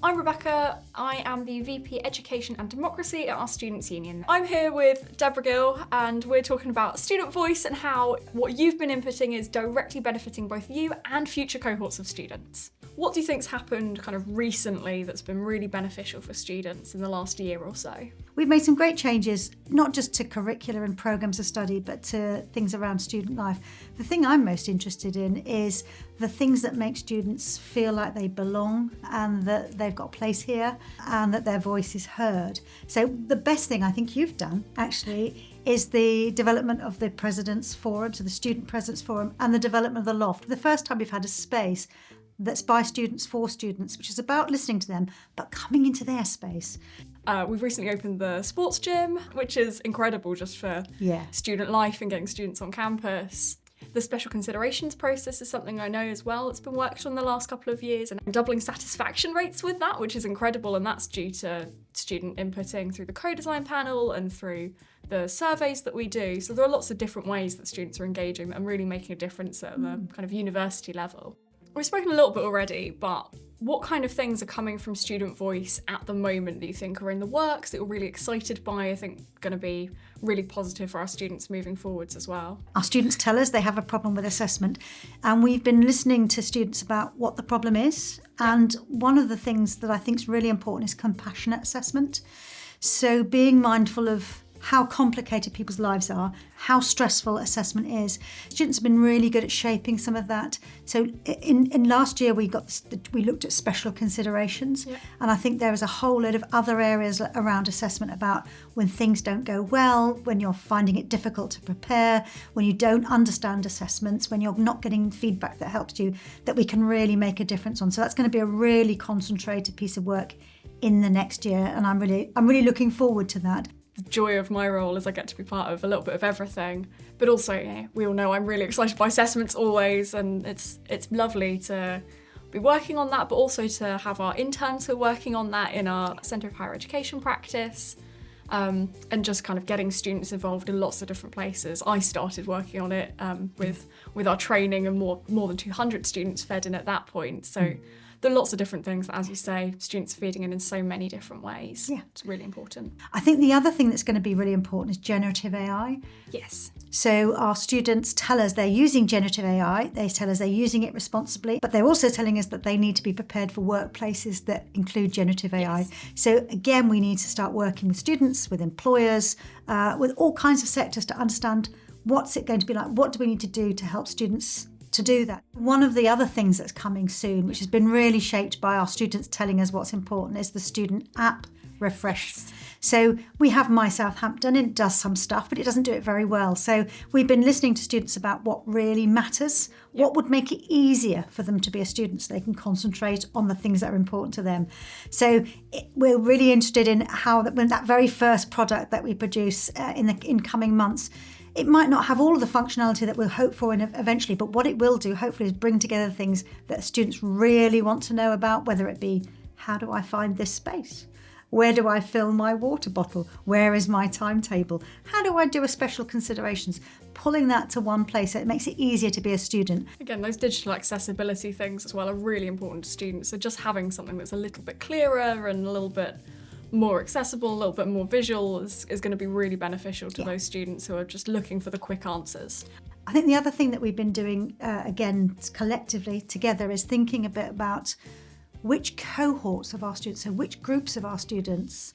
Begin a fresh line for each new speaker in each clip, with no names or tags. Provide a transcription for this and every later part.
I'm Rebecca. I am the VP Education and Democracy at our Students' Union. I'm here with Deborah Gill, and we're talking about student voice and how what you've been inputting is directly benefiting both you and future cohorts of students. What do you think's happened kind of recently that's been really beneficial for students in the last year or so?
We've made some great changes, not just to curricula and programmes of study, but to things around student life. The thing I'm most interested in is the things that make students feel like they belong and that they've got a place here and that their voice is heard. So the best thing I think you've done, actually, is the development of the President's Forum, so the Student President's Forum, and the development of the Loft. The first time we've had a space that's by students for students, which is about listening to them, but coming into their space.
We've recently opened the sports gym, which is incredible just for student life and getting students on campus. The special considerations process is something I know as well. It's been worked on the last couple of years, and doubling satisfaction rates with that, which is incredible, and that's due to student inputting through the co-design panel and through the surveys that we do. So there are lots of different ways that students are engaging and really making a difference at the kind of university level. We've spoken a little bit already, but what kind of things are coming from student voice at the moment that you think are in the works, that you're really excited by, I think going to be really positive for our students moving forwards as well?
Our students tell us they have a problem with assessment, and we've been listening to students about what the problem is. And one of the things that I think is really important is compassionate assessment. So being mindful of how complicated people's lives are, how stressful assessment is. Students have been really good at shaping some of that. So in last year we looked at special considerations, and I think there is a whole load of other areas around assessment about when things don't go well, when you're finding it difficult to prepare, when you don't understand assessments, when you're not getting feedback that helps you, that we can really make a difference on. So that's going to be a really concentrated piece of work in the next year, and I'm really looking forward to that.
The joy of my role is I get to be part of a little bit of everything, but also we all know I'm really excited by assessments always, and it's lovely to be working on that, but also to have our interns who are working on that in our Centre of Higher Education practice, and just kind of getting students involved in lots of different places. I started working on it with our training, and more than 200 students fed in at that point. So there are lots of different things that, as you say, students are feeding in so many different ways. Yeah. It's really important.
I think the other thing that's going to be really important is generative AI.
Yes.
So our students tell us they're using generative AI, they tell us they're using it responsibly, but they're also telling us that they need to be prepared for workplaces that include generative AI. Yes. So again, we need to start working with students, with employers, with all kinds of sectors to understand what's it going to be like, what do we need to do to help students to do that. One of the other things that's coming soon, which has been really shaped by our students telling us what's important, is the student app refresh. So we have My Southampton, and it does some stuff, but it doesn't do it very well. So we've been listening to students about what really matters, what would make it easier for them to be a student so they can concentrate on the things that are important to them. So we're really interested in how when that very first product that we produce in coming months, it might not have all of the functionality that we'll hope for eventually, but what it will do, hopefully, is bring together things that students really want to know about, whether it be, how do I find this space? Where do I fill my water bottle? Where is my timetable? How do I do a special considerations? Pulling that to one place, so it makes it easier to be a student.
Again, those digital accessibility things as well are really important to students. So just having something that's a little bit clearer and a little bit more accessible, a little bit more visual is going to be really beneficial to those students who are just looking for the quick answers.
I think the other thing that we've been doing, again, collectively together, is thinking a bit about which cohorts of our students, so which groups of our students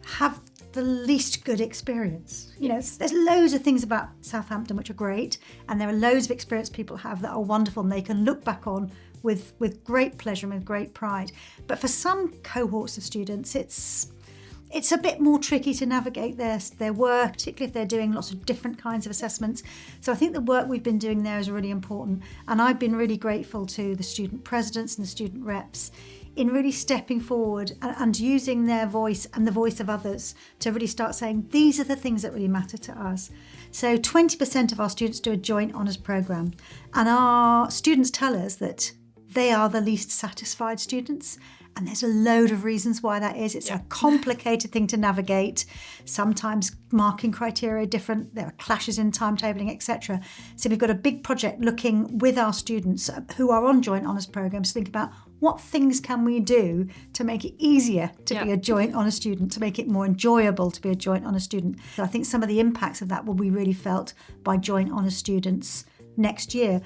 have the least good experience. You know, there's loads of things about Southampton which are great, and there are loads of experience people have that are wonderful and they can look back on with great pleasure and with great pride. But for some cohorts of students, it's a bit more tricky to navigate their work, particularly if they're doing lots of different kinds of assessments. So I think the work we've been doing there is really important. And I've been really grateful to the student presidents and the student reps in really stepping forward and using their voice and the voice of others to really start saying, these are the things that really matter to us. So 20% of our students do a joint honours programme, and our students tell us that they are the least satisfied students. And there's a load of reasons why that is. It's a complicated thing to navigate. Sometimes marking criteria are different. There are clashes in timetabling, etc. So we've got a big project looking with our students who are on joint honours programmes to think about what things can we do to make it easier to be a joint honours student, to make it more enjoyable to be a joint honours student. So I think some of the impacts of that will be really felt by joint honours students next year.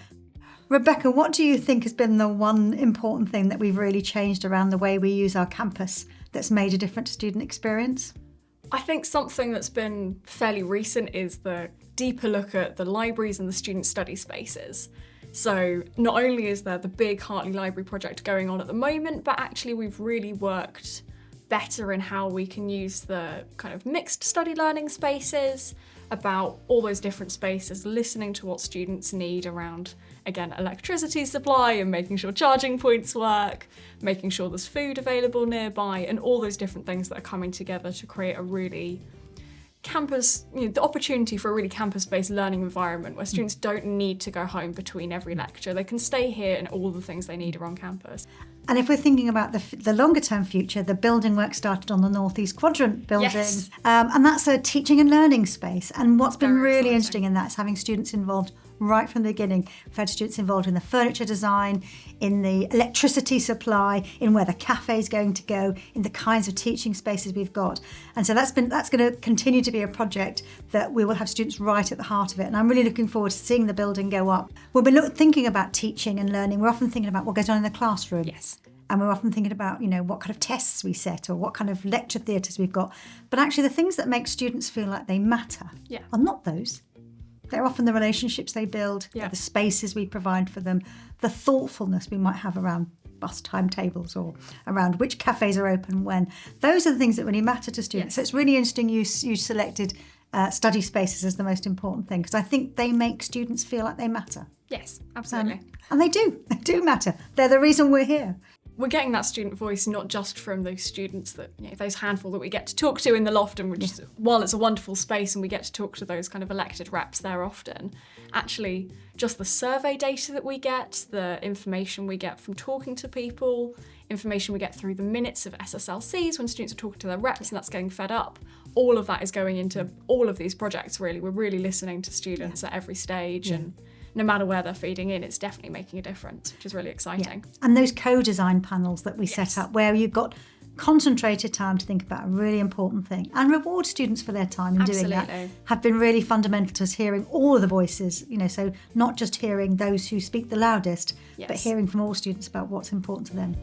Rebecca, what do you think has been the one important thing that we've really changed around the way we use our campus that's made a difference to student experience?
I think something that's been fairly recent is the deeper look at the libraries and the student study spaces. So not only is there the big Hartley Library project going on at the moment, but actually we've really worked better in how we can use the kind of mixed study learning spaces, about all those different spaces, listening to what students need around, again, electricity supply and making sure charging points work, making sure there's food available nearby, and all those different things that are coming together to create a really campus, the opportunity for a really campus-based learning environment where students don't need to go home between every lecture. They can stay here and all the things they need are on campus.
And if we're thinking about the longer term future, the building work started on the North East Quadrant building.
Yes.
And that's a teaching and learning space. And what's been
Very
really
exciting.
interesting in that is having students involved right from the beginning. We've had students involved in the furniture design, in the electricity supply, in where the cafe's going to go, in the kinds of teaching spaces we've got. And so that's going to continue to be a project that we will have students right at the heart of it. And I'm really looking forward to seeing the building go up. When we're thinking about teaching and learning, we're often thinking about what goes on in the classroom.
Yes.
And we're often thinking about, what kind of tests we set or what kind of lecture theatres we've got. But actually the things that make students feel like they matter are not those. They're often the relationships they build, the spaces we provide for them, the thoughtfulness we might have around bus timetables or around which cafes are open when. Those are the things that really matter to students. So it's really interesting you selected study spaces as the most important thing, because I think they make students feel like they matter.
Yes, absolutely.
And they do matter. They're the reason we're here.
We're getting that student voice not just from those students that, those handful that we get to talk to in the loft, and which, while it's a wonderful space and we get to talk to those kind of elected reps there often, actually just the survey data that we get, the information we get from talking to people, information we get through the minutes of SSLCs when students are talking to their reps and that's getting fed up, all of that is going into all of these projects really. We're really listening to students at every stage and no matter where they're feeding in, it's definitely making a difference, which is really exciting.
And those co-design panels that we set up where you've got concentrated time to think about a really important thing and reward students for their time in doing that have been really fundamental to us hearing all of the voices, so not just hearing those who speak the loudest, but hearing from all students about what's important to them.